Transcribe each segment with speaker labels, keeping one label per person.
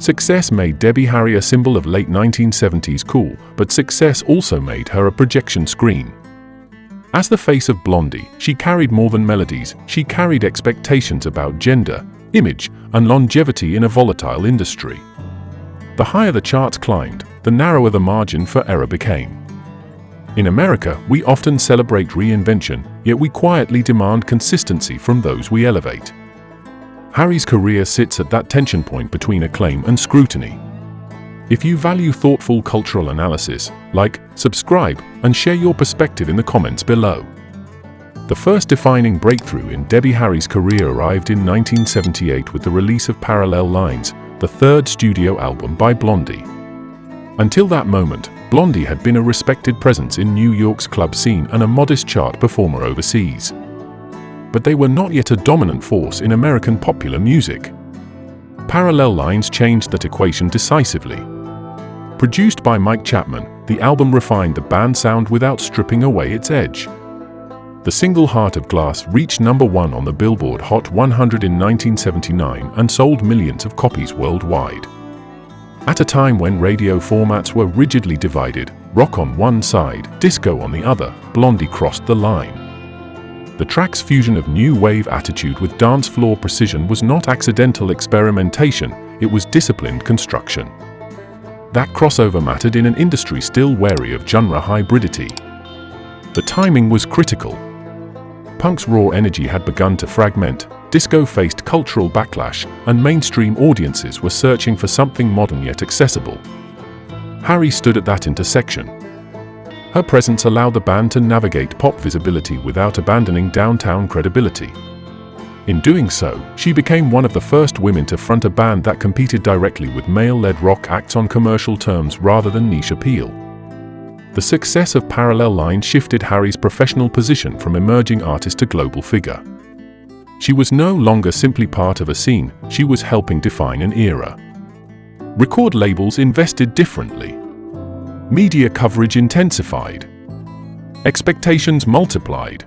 Speaker 1: Success made Debbie Harry a symbol of late 1970s cool, but success also made her a projection screen. As the face of Blondie, she carried more than melodies, she carried expectations about gender, image, and longevity in a volatile industry. The higher the charts climbed, the narrower the margin for error became. In America, we often celebrate reinvention, yet we quietly demand consistency from those we elevate. Harry's career sits at that tension point between acclaim and scrutiny. If you value thoughtful cultural analysis, like, subscribe, and share your perspective in the comments below. The first defining breakthrough in Debbie Harry's career arrived in 1978 with the release of Parallel Lines, the third studio album by Blondie. Until that moment, Blondie had been a respected presence in New York's club scene and a modest chart performer overseas. But they were not yet a dominant force in American popular music. Parallel Lines changed that equation decisively. Produced by Mike Chapman, the album refined the band sound without stripping away its edge. The single Heart of Glass reached #1 on the Billboard Hot 100 in 1979 and sold millions of copies worldwide. At a time when radio formats were rigidly divided, rock on one side, disco on the other, Blondie crossed the line. The track's fusion of new wave attitude with dance floor precision was not accidental experimentation, it was disciplined construction. That crossover mattered in an industry still wary of genre hybridity. The timing was critical. Punk's raw energy had begun to fragment, disco faced cultural backlash, and mainstream audiences were searching for something modern yet accessible. Harry stood at that intersection. Her presence allowed the band to navigate pop visibility without abandoning downtown credibility. In doing so, she became one of the first women to front a band that competed directly with male-led rock acts on commercial terms rather than niche appeal. The success of Parallel Lines shifted Harry's professional position from emerging artist to global figure. She was no longer simply part of a scene, she was helping define an era. Record labels invested differently. Media coverage intensified. Expectations multiplied.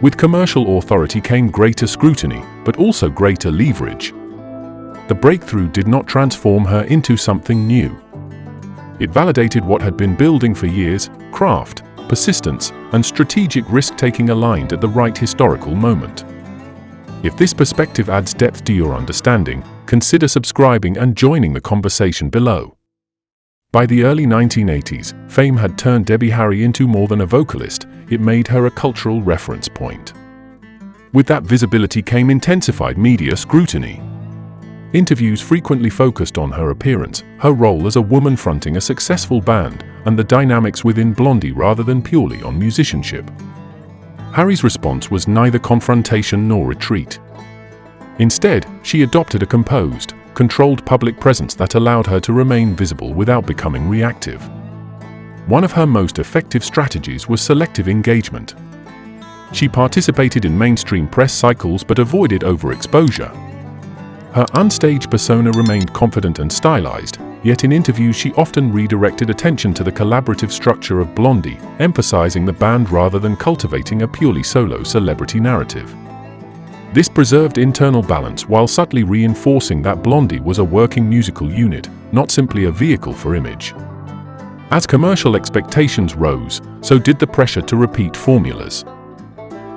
Speaker 1: With commercial authority came greater scrutiny, but also greater leverage. The breakthrough did not transform her into something new. It validated what had been building for years: craft, persistence, and strategic risk-taking aligned at the right historical moment. If this perspective adds depth to your understanding, consider subscribing and joining the conversation below. By the early 1980s, fame had turned Debbie Harry into more than a vocalist, it made her a cultural reference point. With that visibility came intensified media scrutiny. Interviews frequently focused on her appearance, her role as a woman fronting a successful band, and the dynamics within Blondie rather than purely on musicianship. Harry's response was neither confrontation nor retreat. Instead, she adopted a composed, controlled public presence that allowed her to remain visible without becoming reactive. One of her most effective strategies was selective engagement. She participated in mainstream press cycles but avoided overexposure. Her onstage persona remained confident and stylized, yet in interviews she often redirected attention to the collaborative structure of Blondie, emphasizing the band rather than cultivating a purely solo celebrity narrative. This preserved internal balance while subtly reinforcing that Blondie was a working musical unit, not simply a vehicle for image. As commercial expectations rose, so did the pressure to repeat formulas.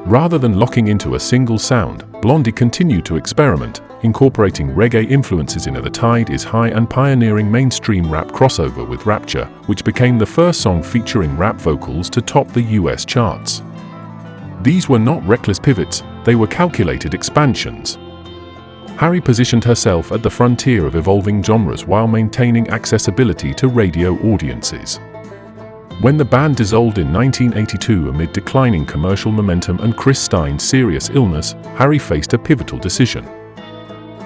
Speaker 1: Rather than locking into a single sound, Blondie continued to experiment, incorporating reggae influences into The Tide Is High and pioneering mainstream rap crossover with Rapture, which became the first song featuring rap vocals to top the US charts. These were not reckless pivots, they were calculated expansions. Harry positioned herself at the frontier of evolving genres while maintaining accessibility to radio audiences. When the band dissolved in 1982 amid declining commercial momentum and Chris Stein's serious illness, Harry faced a pivotal decision.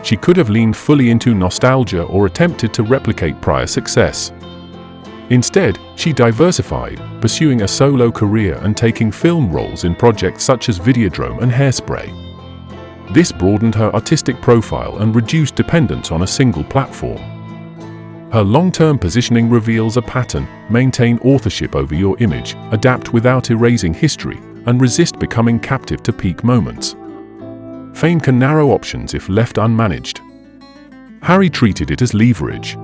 Speaker 1: She could have leaned fully into nostalgia or attempted to replicate prior success. Instead, she diversified, pursuing a solo career and taking film roles in projects such as Videodrome and Hairspray. This broadened her artistic profile and reduced dependence on a single platform. Her long-term positioning reveals a pattern: maintain authorship over your image, adapt without erasing history, and resist becoming captive to peak moments. Fame can narrow options if left unmanaged. Harry treated it as leverage.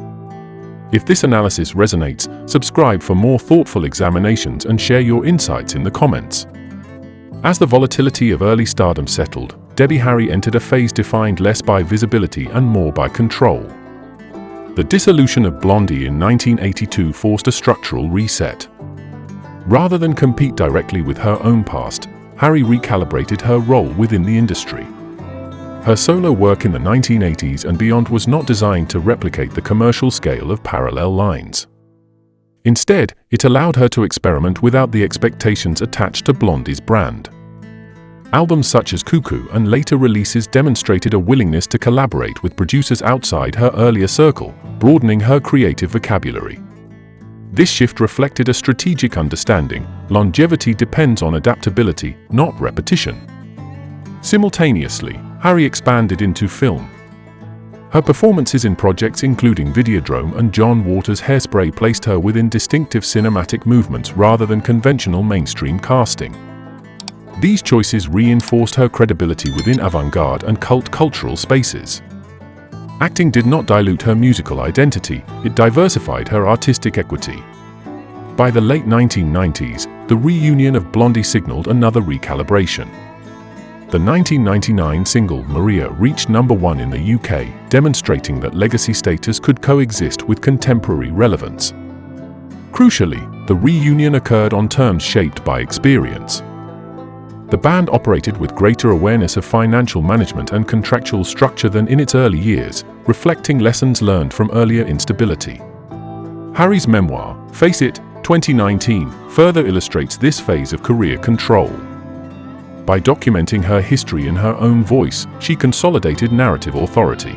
Speaker 1: If this analysis resonates, subscribe for more thoughtful examinations and share your insights in the comments. As the volatility of early stardom settled, Debbie Harry entered a phase defined less by visibility and more by control. The dissolution of Blondie in 1982 forced a structural reset. Rather than compete directly with her own past, Harry recalibrated her role within the industry. Her solo work in the 1980s and beyond was not designed to replicate the commercial scale of parallel lines. Instead, it allowed her to experiment without the expectations attached to Blondie's brand. Albums such as Cuckoo and later releases demonstrated a willingness to collaborate with producers outside her earlier circle, broadening her creative vocabulary. This shift reflected a strategic understanding: longevity depends on adaptability, not repetition. Simultaneously, Harry expanded into film. Her performances in projects including Videodrome and John Waters' Hairspray placed her within distinctive cinematic movements rather than conventional mainstream casting. These choices reinforced her credibility within avant-garde and cult cultural spaces. Acting did not dilute her musical identity, it diversified her artistic equity. By the late 1990s, the reunion of Blondie signaled another recalibration. The 1999 single Maria reached #1 in the UK, demonstrating that legacy status could coexist with contemporary relevance. Crucially, the reunion occurred on terms shaped by experience. The band operated with greater awareness of financial management and contractual structure than in its early years, reflecting lessons learned from earlier instability. Harry's memoir, Face It, 2019, further illustrates this phase of career control. By documenting her history in her own voice, she consolidated narrative authority.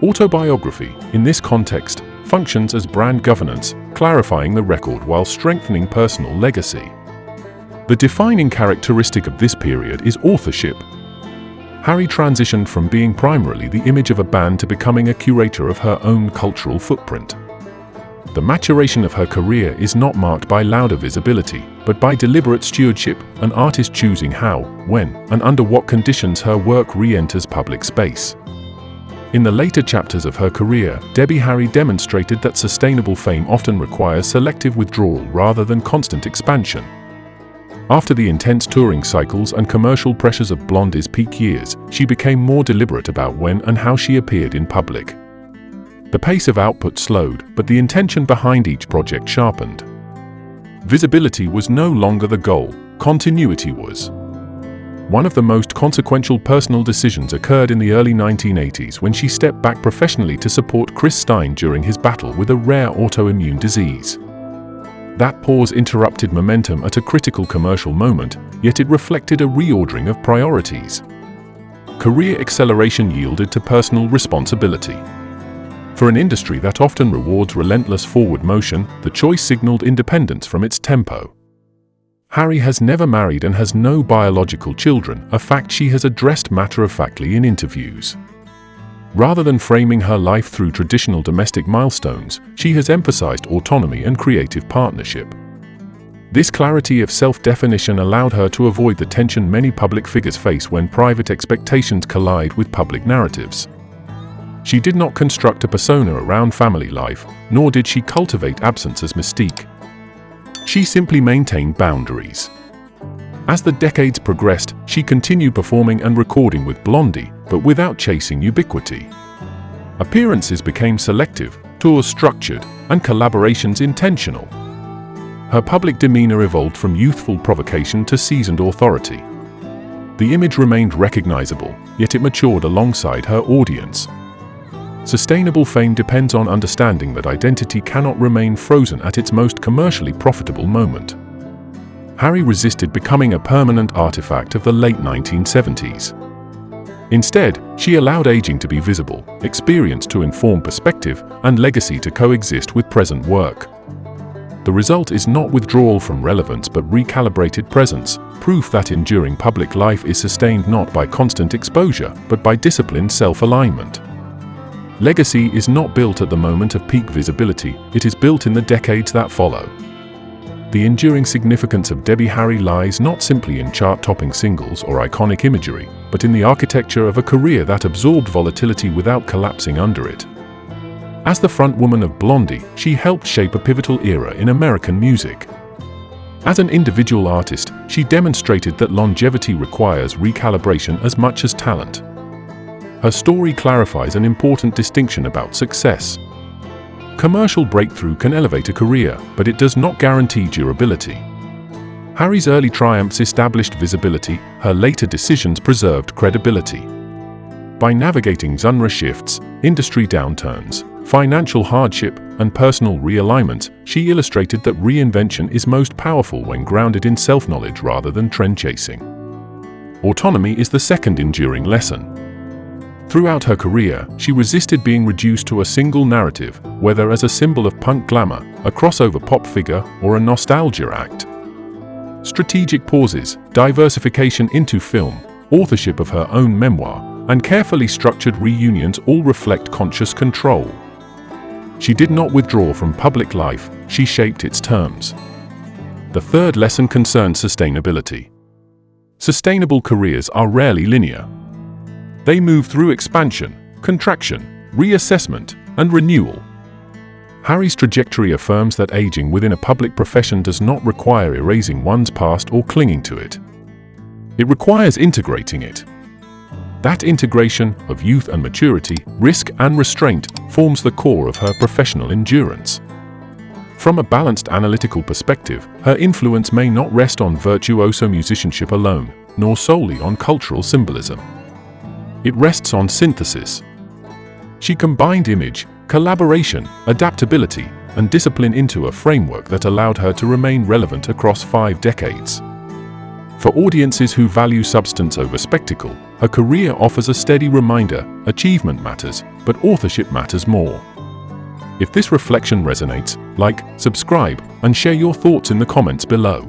Speaker 1: Autobiography, in this context, functions as brand governance, clarifying the record while strengthening personal legacy. The defining characteristic of this period is authorship. Harry transitioned from being primarily the image of a band to becoming a curator of her own cultural footprint. The maturation of her career is not marked by louder visibility, but by deliberate stewardship, an artist choosing how, when, and under what conditions her work re-enters public space. In the later chapters of her career, Debbie Harry demonstrated that sustainable fame often requires selective withdrawal rather than constant expansion. After the intense touring cycles and commercial pressures of Blondie's peak years, she became more deliberate about when and how she appeared in public. The pace of output slowed, but the intention behind each project sharpened. Visibility was no longer the goal, continuity was. One of the most consequential personal decisions occurred in the early 1980s when she stepped back professionally to support Chris Stein during his battle with a rare autoimmune disease. That pause interrupted momentum at a critical commercial moment, yet it reflected a reordering of priorities. Career acceleration yielded to personal responsibility. For an industry that often rewards relentless forward motion, the choice signaled independence from its tempo. Harry has never married and has no biological children, a fact she has addressed matter-of-factly in interviews. Rather than framing her life through traditional domestic milestones, she has emphasized autonomy and creative partnership. This clarity of self-definition allowed her to avoid the tension many public figures face when private expectations collide with public narratives. She did not construct a persona around family life, nor did she cultivate absence as mystique. She simply maintained boundaries. As the decades progressed, she continued performing and recording with Blondie, but without chasing ubiquity. Appearances became selective, tours structured, and collaborations intentional. Her public demeanor evolved from youthful provocation to seasoned authority. The image remained recognizable, yet it matured alongside her audience. Sustainable fame depends on understanding that identity cannot remain frozen at its most commercially profitable moment. Harry resisted becoming a permanent artifact of the late 1970s. Instead, she allowed aging to be visible, experience to inform perspective, and legacy to coexist with present work. The result is not withdrawal from relevance but recalibrated presence, proof that enduring public life is sustained not by constant exposure, but by disciplined self-alignment. Legacy is not built at the moment of peak visibility, it is built in the decades that follow. The enduring significance of Debbie Harry lies not simply in chart-topping singles or iconic imagery, but in the architecture of a career that absorbed volatility without collapsing under it. As the frontwoman of Blondie, she helped shape a pivotal era in American music. As an individual artist, she demonstrated that longevity requires recalibration as much as talent. Her story clarifies an important distinction about success. Commercial breakthrough can elevate a career, but it does not guarantee durability. Harry's early triumphs established visibility, her later decisions preserved credibility. By navigating genre shifts, industry downturns, financial hardship, and personal realignment, she illustrated that reinvention is most powerful when grounded in self-knowledge rather than trend-chasing. Autonomy is the second enduring lesson. Throughout her career, she resisted being reduced to a single narrative, whether as a symbol of punk glamour, a crossover pop figure, or a nostalgia act. Strategic pauses, diversification into film, authorship of her own memoir, and carefully structured reunions all reflect conscious control. She did not withdraw from public life, she shaped its terms. The third lesson concerns sustainability. Sustainable careers are rarely linear. They move through expansion, contraction, reassessment, and renewal. Harry's trajectory affirms that aging within a public profession does not require erasing one's past or clinging to it. It requires integrating it. That integration of youth and maturity, risk and restraint, forms the core of her professional endurance. From a balanced analytical perspective, her influence may not rest on virtuoso musicianship alone, nor solely on cultural symbolism. It rests on synthesis. She combined image, collaboration, adaptability, and discipline into a framework that allowed her to remain relevant across 5 decades. For audiences who value substance over spectacle, her career offers a steady reminder: achievement matters, but authorship matters more. If this reflection resonates, like, subscribe, and share your thoughts in the comments below.